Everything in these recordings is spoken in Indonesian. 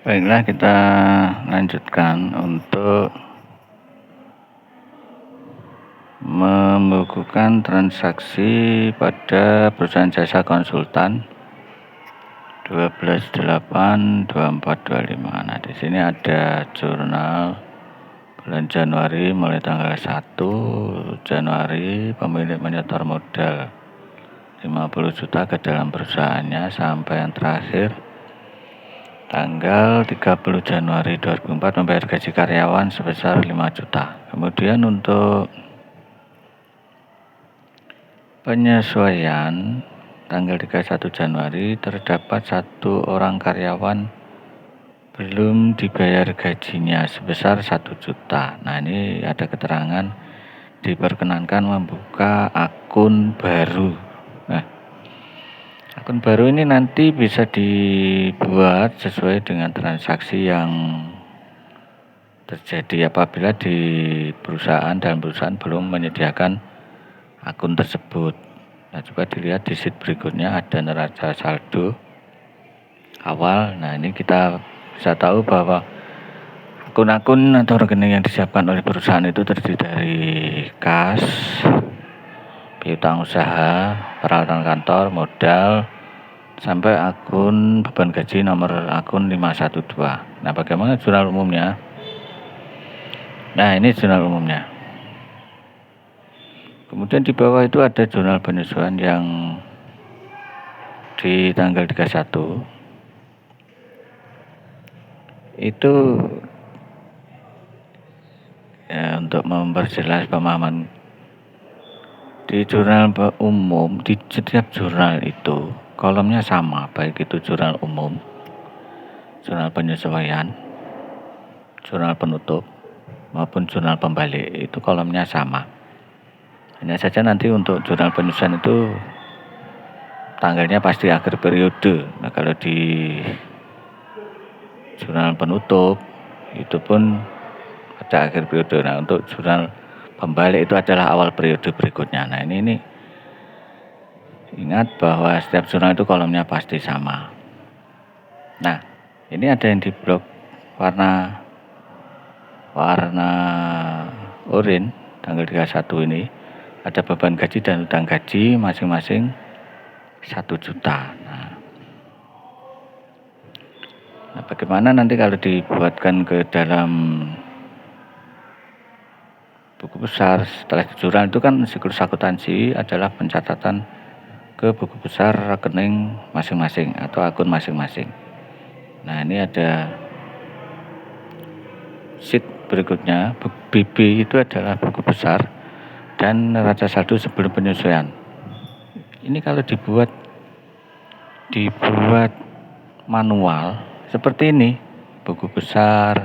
Baiklah, kita lanjutkan untuk membukukan transaksi pada perusahaan jasa konsultan 12/8/24/25. Nah, di sini ada jurnal bulan Januari mulai tanggal 1 Januari pemilik menyetor modal 50 juta ke dalam perusahaannya sampai yang terakhir tanggal 30 Januari 2004 membayar gaji karyawan sebesar 5 juta. Kemudian untuk penyesuaian tanggal 31 Januari terdapat 1 orang karyawan belum dibayar gajinya sebesar 1 juta. Nah, ini ada keterangan diperkenankan membuka akun baru. Nah, akun baru ini nanti bisa dibuat sesuai dengan transaksi yang terjadi apabila di dalam perusahaan belum menyediakan akun tersebut. Nah, coba dilihat di sheet berikutnya ada neraca saldo awal. Nah, ini kita bisa tahu bahwa akun-akun atau rekening yang disiapkan oleh perusahaan itu terdiri dari kas, piutang usaha, peralatan kantor, modal, sampai akun beban gaji nomor akun 512. Nah, bagaimana jurnal umumnya? Nah, ini jurnal umumnya. Kemudian di bawah itu ada jurnal penyesuaian yang di tanggal 31. Itu ya, untuk memperjelas pemahaman di jurnal umum, di setiap jurnal itu kolomnya sama, baik itu jurnal umum, jurnal penyesuaian, jurnal penutup maupun jurnal pembalik, itu kolomnya sama. Hanya saja nanti untuk jurnal penyesuaian itu tanggalnya pasti akhir periode. Nah, kalau di jurnal penutup itu pun ada akhir periode. Nah, untuk jurnal pembalik itu adalah awal periode berikutnya. Nah, ini ingat bahwa setiap jurnal itu kolomnya pasti sama. Nah, ini ada yang di blok warna oranye tanggal 31 ini ada beban gaji dan utang gaji masing-masing 1 juta. Nah, bagaimana nanti kalau dibuatkan ke dalam buku besar setelah jurnal itu kan siklus akuntansi adalah pencatatan ke buku besar rekening masing-masing atau akun masing-masing. Nah, ini ada sheet berikutnya, BB itu adalah buku besar dan neraca saldo sebelum penyesuaian. Ini kalau dibuat manual seperti ini, buku besar,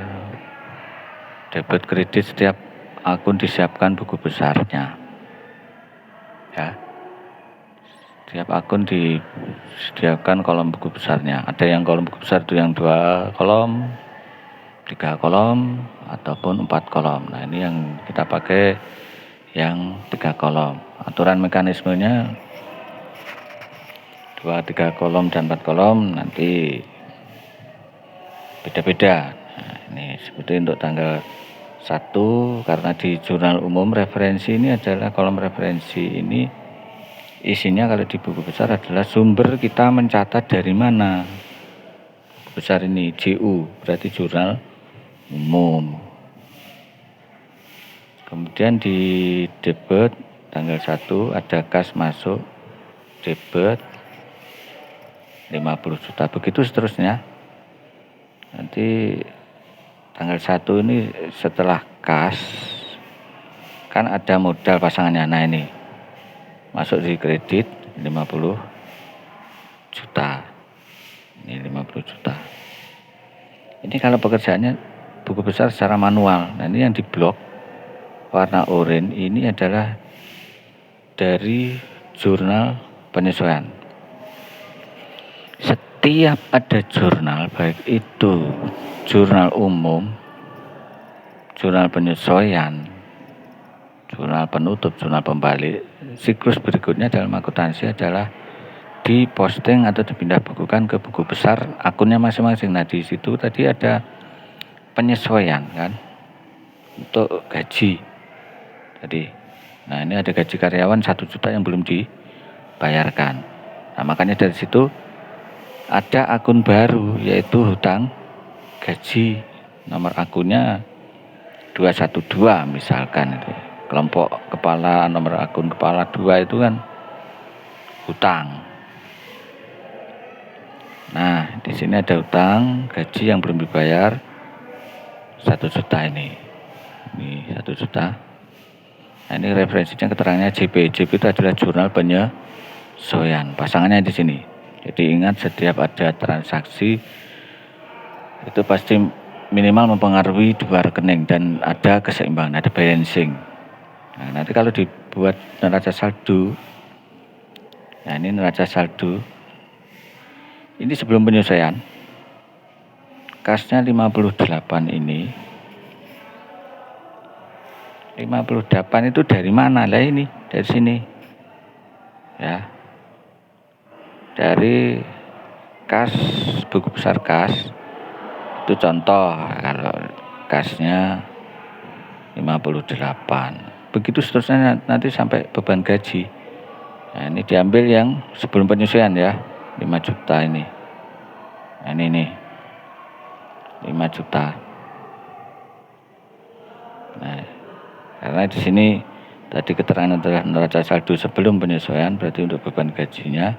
debit kredit, setiap akun disiapkan buku besarnya. Ya. Setiap akun disediakan kolom buku besarnya. Ada yang kolom buku besar itu yang 2 kolom, 3 kolom, ataupun 4 kolom. Nah, ini yang kita pakai yang 3 kolom. Aturan mekanismenya 2, 3 kolom dan 4 kolom nanti beda-beda. Nah, ini seperti untuk tanggal 1 karena di jurnal umum referensi ini adalah kolom referensi ini isinya kalau di buku besar adalah sumber kita mencatat dari mana. Buku besar ini JU berarti jurnal umum. Kemudian di debit tanggal 1 ada kas masuk debit 50 juta, begitu seterusnya. Nanti tanggal 1 ini setelah kas kan ada modal pasangannya. Nah, ini masuk di kredit 50 juta. Ini 50 juta. Ini kalau pekerjaannya buku besar secara manual. Nah, ini yang di blok warna oranye ini adalah dari jurnal penyesuaian. Setiap ada jurnal, baik itu jurnal umum, jurnal penyesuaian, jurnal penutup, jurnal pembalik, siklus berikutnya dalam akuntansi adalah diposting atau dipindah bukukan ke buku besar akunnya masing-masing. Nah di situ tadi ada penyesuaian kan untuk gaji tadi. Nah ini ada gaji karyawan 1 juta yang belum dibayarkan. Nah makanya dari situ ada akun baru yaitu hutang gaji, nomor akunnya 212 misalkan itu. Kelompok kepala, nomor akun kepala 2 itu kan hutang. Nah, di sini ada hutang gaji yang belum dibayar 1 juta ini. Ini 1 juta. Nah, ini referensinya keterangannya JP. JP itu adalah jurnal penyesuaian. Pasangannya di sini. Jadi ingat setiap ada transaksi itu pasti minimal mempengaruhi 2 rekening dan ada keseimbangan, ada balancing. Nah, nanti kalau dibuat neraca saldo, nah ini neraca saldo. Ini sebelum penyesuaian, kasnya 58 ini. 58 itu dari mana? Lah ini, dari sini. Ya. Dari kas, buku besar kas. Itu contoh, kalau kasnya 58. Begitu seterusnya nanti sampai beban gaji. Nah, ini diambil yang sebelum penyesuaian ya. 5 juta ini. Nah, ini nih. 5 juta. Nah, karena di sini tadi keterangan adalah neraca saldo sebelum penyesuaian, berarti untuk beban gajinya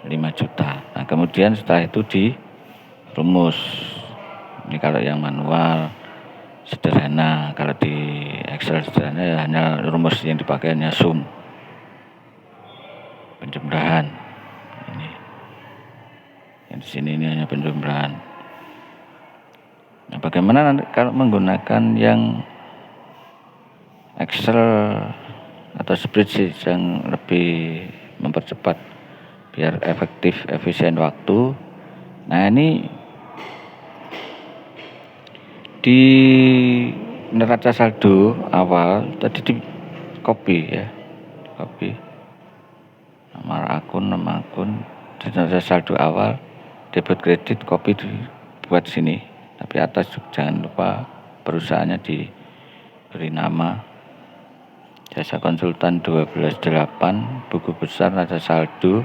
5 juta. Nah, kemudian setelah itu dirumus. Ini kalau yang manual sederhana, kalau di Excel sederhana ya hanya rumus yang dipakai hanya sum. Penjumlahan. Di sini ini hanya penjumlahan. Nah, bagaimana nanti kalau menggunakan yang Excel atau spreadsheet yang lebih mempercepat biar efektif, efisien waktu. Nah, ini di neraca saldo awal tadi di copy ya. Copy. Nama akun di neraca saldo awal debit kredit copy dibuat sini, tapi atas jangan lupa perusahaannya diberi nama jasa konsultan 12.8 buku besar neraca saldo,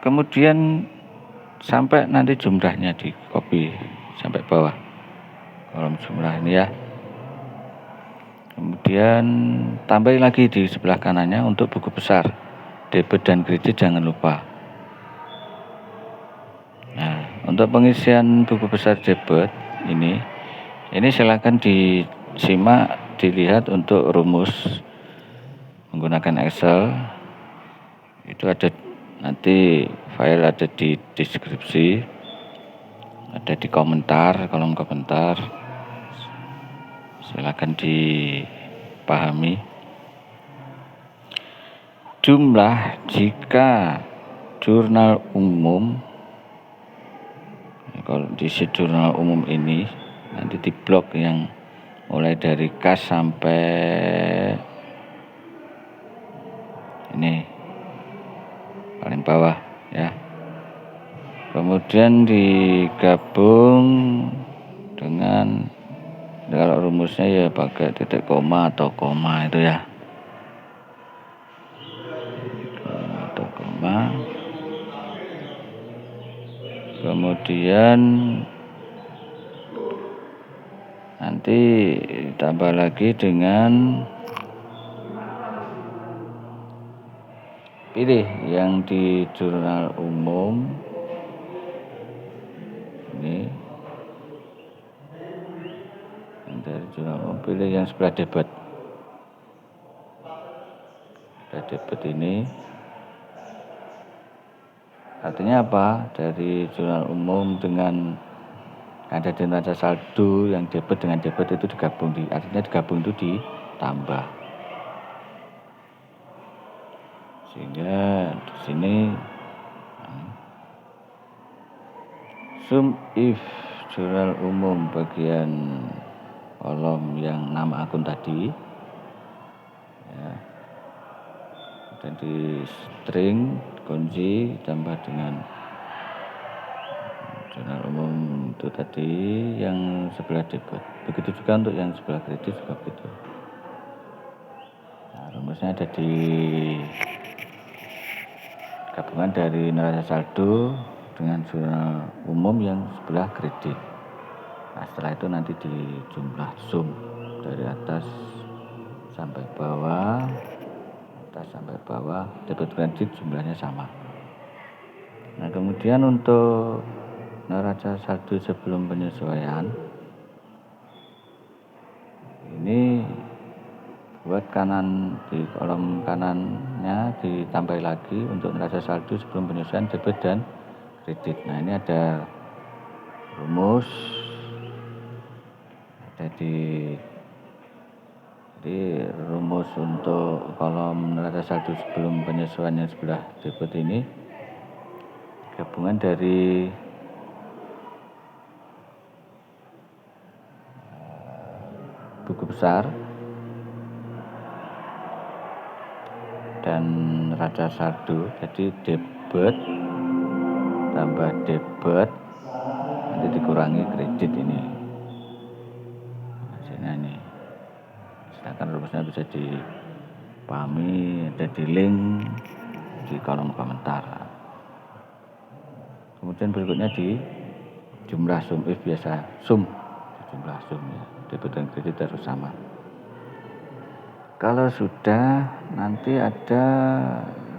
kemudian sampai nanti jumlahnya di copy sampai bawah kolom jumlah ini ya, kemudian tambahin lagi di sebelah kanannya untuk buku besar debit dan kredit jangan lupa. Untuk pengisian buku besar debit ini silakan disimak, dilihat untuk rumus menggunakan Excel. Itu ada nanti file ada di deskripsi, ada di komentar, kolom komentar. Silakan dipahami. Jumlah jika jurnal umum, kalau di jurnal umum ini nanti di blok yang mulai dari kas sampai ini paling bawah ya, kemudian digabung dengan kalau rumusnya ya pakai titik koma atau koma itu ya, atau koma. Kemudian nanti tambah lagi dengan pilih yang di jurnal umum ini, yang dari jurnal umum pilih yang sebelah debit. Debit ini artinya apa? Dari jurnal umum dengan ada di neraca saldo yang debit dengan debit itu digabung, artinya digabung itu ditambah. Sehingga di sini sum if jurnal umum bagian kolom yang nama akun tadi ya, Jadi string kunci ditambah dengan jurnal umum itu tadi yang sebelah debit. Begitu juga untuk yang sebelah kredit juga begitu. Nah, rumusnya ada di gabungan dari neraca saldo dengan jurnal umum yang sebelah kredit. Nah, setelah itu nanti dijumlah sum dari atas sampai bawah, debit kredit jumlahnya sama. Nah, kemudian untuk neraca saldo sebelum penyesuaian ini buat kanan, di kolom kanannya ditambah lagi untuk neraca saldo sebelum penyesuaian debit dan kredit. Nah, ini ada rumus, jadi rumus untuk kolom neraca saldo sebelum penyesuaian yang sebelah debit ini gabungan dari buku besar dan neraca saldo. Jadi debit tambah debit nanti dikurangi kredit ini hasilnya ini. Sedangkan rumusnya bisa dipahami, ada di link di kolom komentar. Kemudian berikutnya di jumlah sum, biasa sum, di jumlah sum ya, debit dan kredit harus sama. Kalau sudah, nanti ada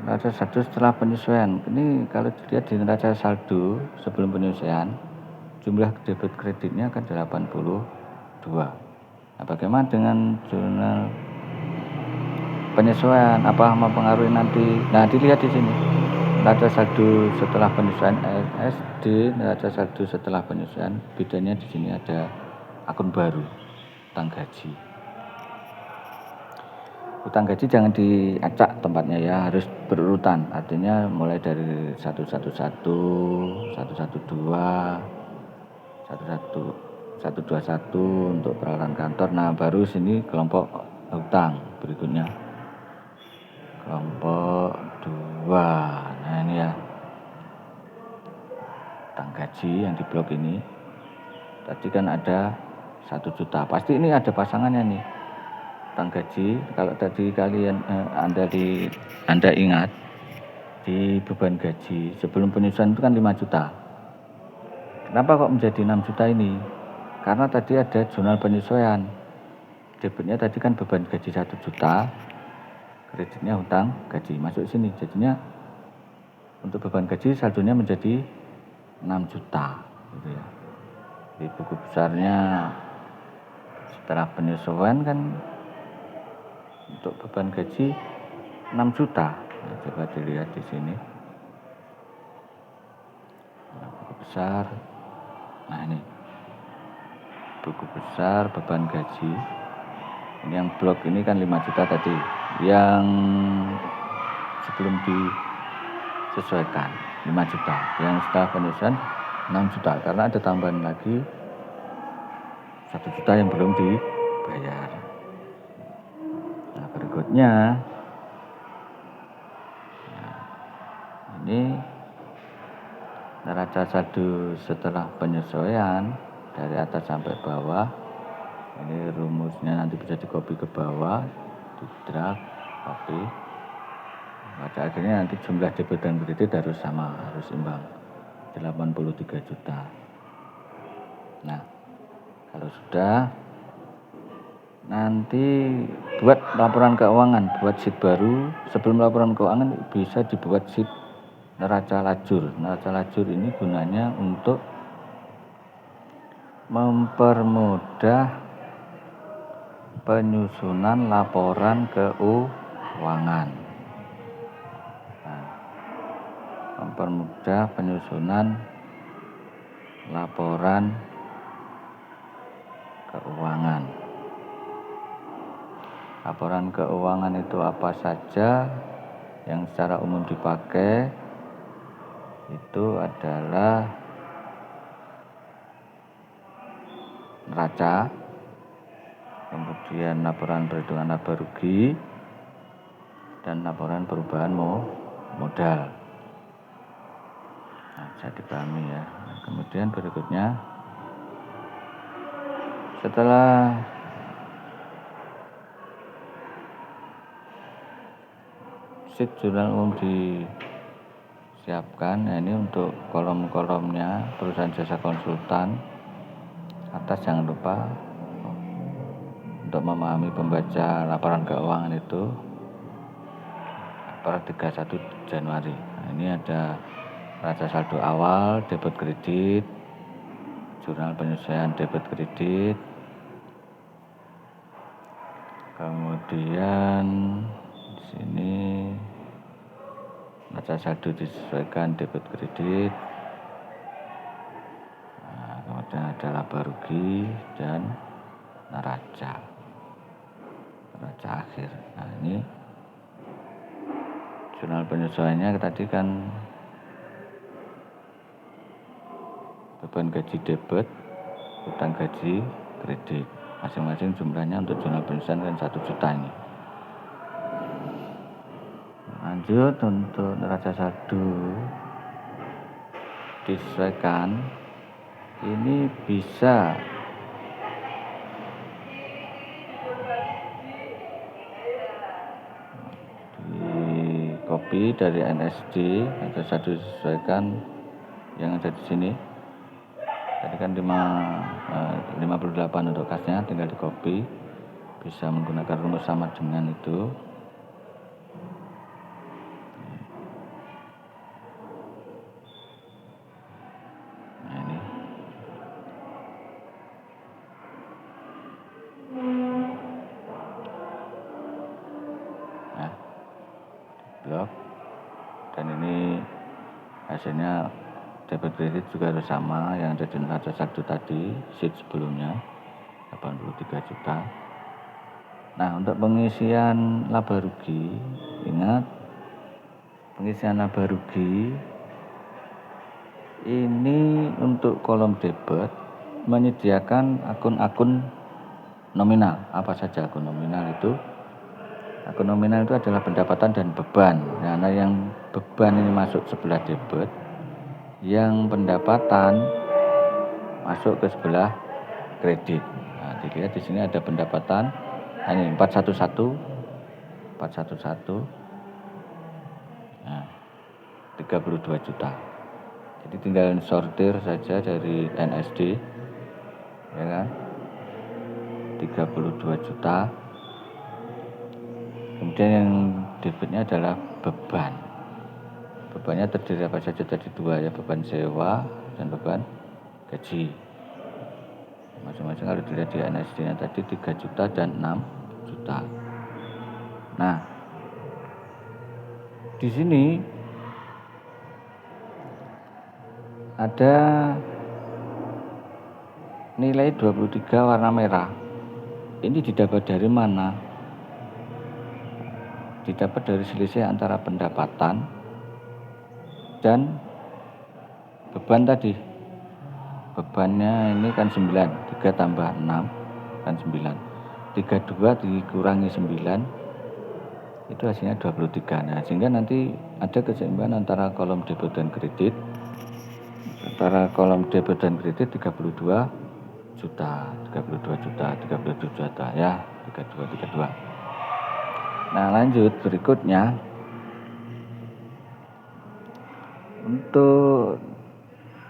neraca saldo setelah penyesuaian. Ini kalau dilihat di neraca saldo sebelum penyesuaian, jumlah debit kreditnya akan 82. Nah, bagaimana dengan jurnal penyesuaian? Apa mempengaruhi nanti? Nah, dilihat di sini. Neraca saldo setelah penyesuaian SD, neraca saldo setelah penyesuaian, bedanya di sini ada akun baru, utang gaji. Utang gaji jangan diacak tempatnya ya, harus berurutan. Artinya mulai dari 111, 112, 121 untuk peralatan kantor. Nah, baru sini kelompok utang berikutnya. Kelompok 2. Nah, ini ya. Utang gaji yang di blok ini. Tadi kan ada 1 juta. Pasti ini ada pasangannya nih. Utang gaji, kalau tadi kalian Anda ingat di beban gaji sebelum penyesuaian itu kan 5 juta. Kenapa kok menjadi 6 juta ini? Karena tadi ada jurnal penyesuaian. Debitnya tadi kan beban gaji 1 juta, kreditnya utang gaji masuk sini. Jadinya untuk beban gaji saldonya menjadi 6 juta gitu ya. Di buku besarnya setelah penyesuaian kan untuk beban gaji 6 juta. Nah, coba dilihat di sini. Nah, buku besar. Nah, ini. Buku besar beban gaji. Ini yang blok ini kan 5 juta tadi. Yang sebelum disesuaikan 5 juta. Yang setelah penyesuaian 6 juta karena ada tambahan lagi 1 juta yang belum dibayar. Nah, berikutnya ini neraca saldo setelah penyesuaian dari atas sampai bawah. Ini rumusnya nanti bisa dikopi ke bawah, di drag, copy. Pada akhirnya nanti jumlah debit dan kredit harus sama, harus imbang, 83 juta. Nah, kalau sudah, nanti buat laporan keuangan, buat sheet baru. Sebelum laporan keuangan bisa dibuat sheet neraca lajur. Neraca lajur ini gunanya untuk mempermudah penyusunan laporan keuangan. Nah, mempermudah penyusunan laporan keuangan. Laporan keuangan itu apa saja yang secara umum dipakai? Itu adalah neraca, kemudian laporan perhitungan laba rugi, dan laporan perubahan modal. Nah, bisa dipahami ya. Nah, kemudian berikutnya, setelah sheet jurnal umum disiapkan, nah ini untuk kolom-kolomnya perusahaan jasa konsultan. Atas jangan lupa untuk memahami pembaca laporan keuangan itu per 31 Januari. Nah, ini ada neraca saldo awal, debit kredit, jurnal penyesuaian debit kredit, kemudian di sini neraca saldo disesuaikan debit kredit. Nah, kemudian ada laba rugi dan neraca akhir. Nah, ini jurnal penyesuaiannya tadi kan beban gaji debit, utang gaji kredit, masing-masing jumlahnya untuk jurnal penyesuaian kan 1 juta ini. Lanjut untuk neraca saldo disesuaikan, ini bisa di copy dari NSD, neraca saldo disesuaikan yang ada di sini. Tadi kan 58 untuk kasnya, tinggal di copy, bisa menggunakan rumus sama dengan itu. Nah, ini nah, blok, dan ini hasilnya debit kredit juga harus sama yang ada di neraca saldo tadi, sheet sebelumnya 83 juta. Nah, untuk pengisian laba rugi, ingat pengisian laba rugi ini untuk kolom debit menyediakan akun-akun nominal. Apa saja akun nominal itu? Akun nominal itu adalah pendapatan dan beban. Karena yang beban ini masuk sebelah debit, yang pendapatan masuk ke sebelah kredit. Nah, dilihat di sini ada pendapatan, ini 411, nah, 32 juta. Jadi tinggal sortir saja dari NSD, ya kan, 32 juta. Kemudian yang debitnya adalah beban. Bebannya terdiri apa saja tadi dua ya, beban sewa dan beban gaji. Masing-masing kalau dilihat di NSD-nya tadi 3 juta dan 6 juta. Nah, di sini ada nilai 23 warna merah. Ini didapat dari mana? Didapat dari selisih antara pendapatan dan beban tadi. Bebannya ini kan 9, 3 tambah 6 kan 9. 32 dikurangi 9 itu hasilnya 23. Nah, sehingga nanti ada keseimbangan antara kolom debit dan kredit. Antara kolom debit dan kredit 32 juta ya, 32. Nah, lanjut berikutnya untuk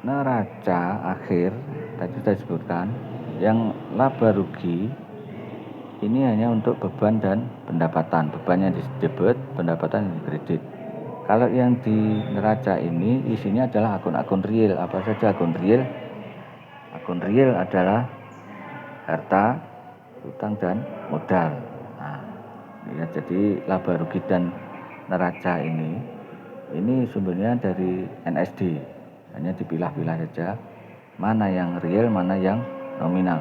neraca akhir tadi saya sebutkan, yang laba rugi ini hanya untuk beban dan pendapatan. Bebannya di debit, pendapatan di kredit. Kalau yang di neraca ini isinya adalah akun-akun real. Apa saja akun real? Akun real adalah harta, utang dan modal. Nah, ya, jadi laba rugi dan neraca ini sumbernya dari NSD. Hanya dipilah-pilah saja mana yang real, mana yang nominal.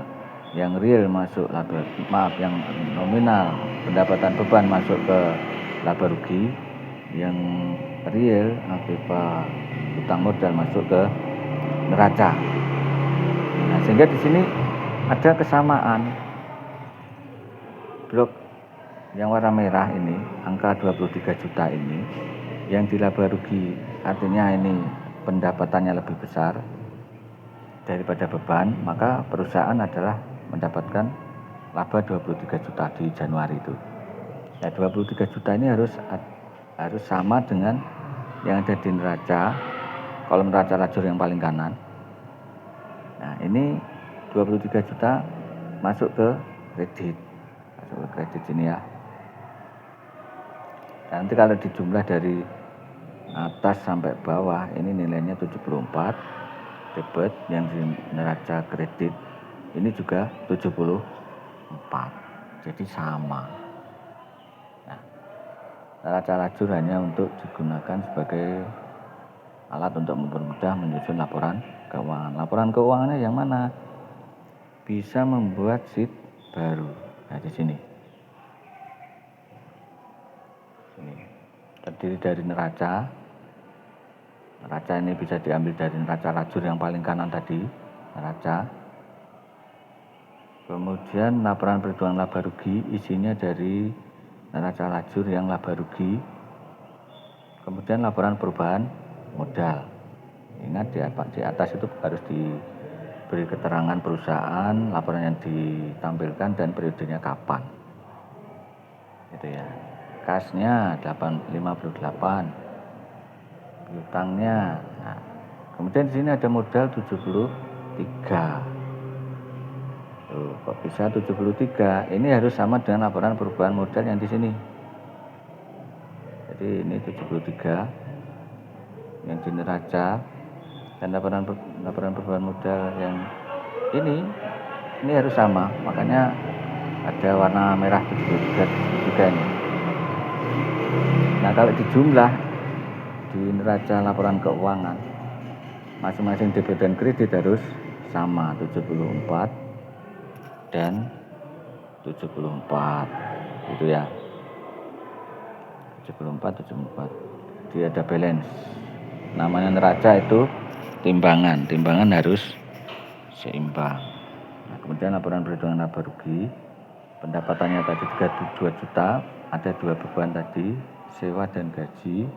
Yang real masuk yang nominal pendapatan beban masuk ke laba rugi, yang real akibat utang modal masuk ke neraca. Nah, sehingga di sini ada kesamaan blok yang warna merah ini, angka 23 juta ini, yang di laba rugi, artinya ini pendapatannya lebih besar daripada beban, maka perusahaan adalah mendapatkan laba 23 juta di Januari itu. Nah, 23 juta ini harus sama dengan yang ada di neraca, kolom neraca lajur yang paling kanan. Nah, ini 23 juta masuk ke kredit. Masuk ke kredit sini ya. Dan nanti kalau dijumlah dari atas sampai bawah, ini nilainya 74. Debit yang di neraca kredit ini juga 74. Jadi sama. Nah, neraca lajur hanya untuk digunakan sebagai alat untuk mempermudah menyusun laporan keuangan. Laporan keuangannya yang mana? Bisa membuat sheet baru. Nah, di sini. Ini terdiri dari neraca. Neraca ini bisa diambil dari neraca lajur yang paling kanan tadi, neraca. Kemudian laporan perhitungan laba rugi isinya dari neraca lajur yang laba rugi. Kemudian laporan perubahan modal. Ingat di atas itu harus diberi keterangan perusahaan, laporan yang ditampilkan dan periodenya kapan. Gitu ya. Kasnya 58. Utangnya. Nah, kemudian di sini ada modal 73. Tuh, kok bisa 73? Ini harus sama dengan laporan perubahan modal yang di sini. Jadi ini 73 yang di neraca, dan laporan perubahan modal yang ini harus sama. Makanya ada warna merah 73 ini. Nah, kalau dijumlah di neraca laporan keuangan, masing-masing debit dan kredit harus sama, 74 dan 74 gitu ya. 74. Dia ada balance. Namanya neraca itu timbangan harus seimbang. Nah, kemudian laporan perhitungan laba rugi, pendapatannya tadi 32 juta, ada 2 beban tadi, sewa dan gaji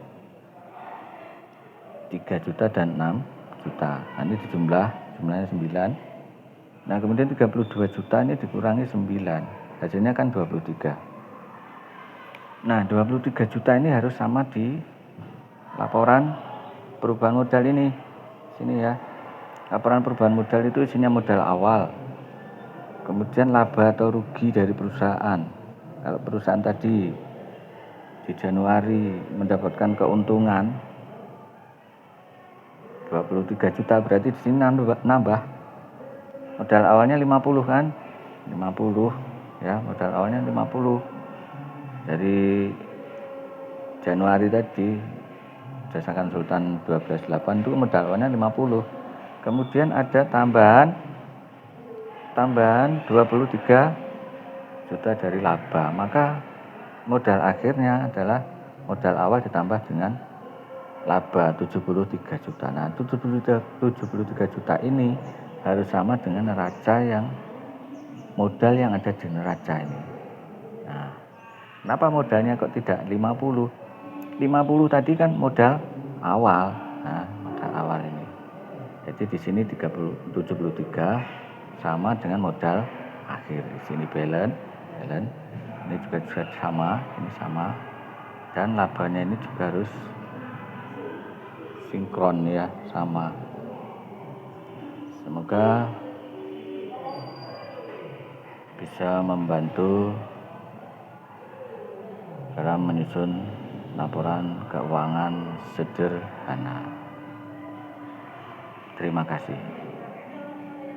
3 juta dan 6 juta. Nanti jumlahnya 9. Nah, kemudian 32 juta ini dikurangi 9, hasilnya kan 23. Nah, 23 juta ini harus sama di laporan perubahan modal ini. Sini ya. Laporan perubahan modal itu isinya modal awal. Kemudian laba atau rugi dari perusahaan. Kalau perusahaan tadi di Januari mendapatkan keuntungan 23 juta, berarti di sini nambah. Modal awalnya 50 kan? 50 ya, modal awalnya 50. Dari Januari tadi jasa konsultan 12.8 itu modal awalnya 50. Kemudian ada tambahan 23 juta dari laba. Maka modal akhirnya adalah modal awal ditambah dengan laba 73 juta. Nah, 73 juta ini harus sama dengan neraca yang modal yang ada di neraca ini. Nah, kenapa modalnya kok tidak 50? 50 tadi kan modal awal. Nah, modal awal ini. Jadi di sini 73 sama dengan modal akhir. Di sini balance. Ini juga sama, ini sama. Dan labanya ini juga harus sinkron ya, sama. Semoga bisa membantu dalam menyusun laporan keuangan sederhana. Terima kasih.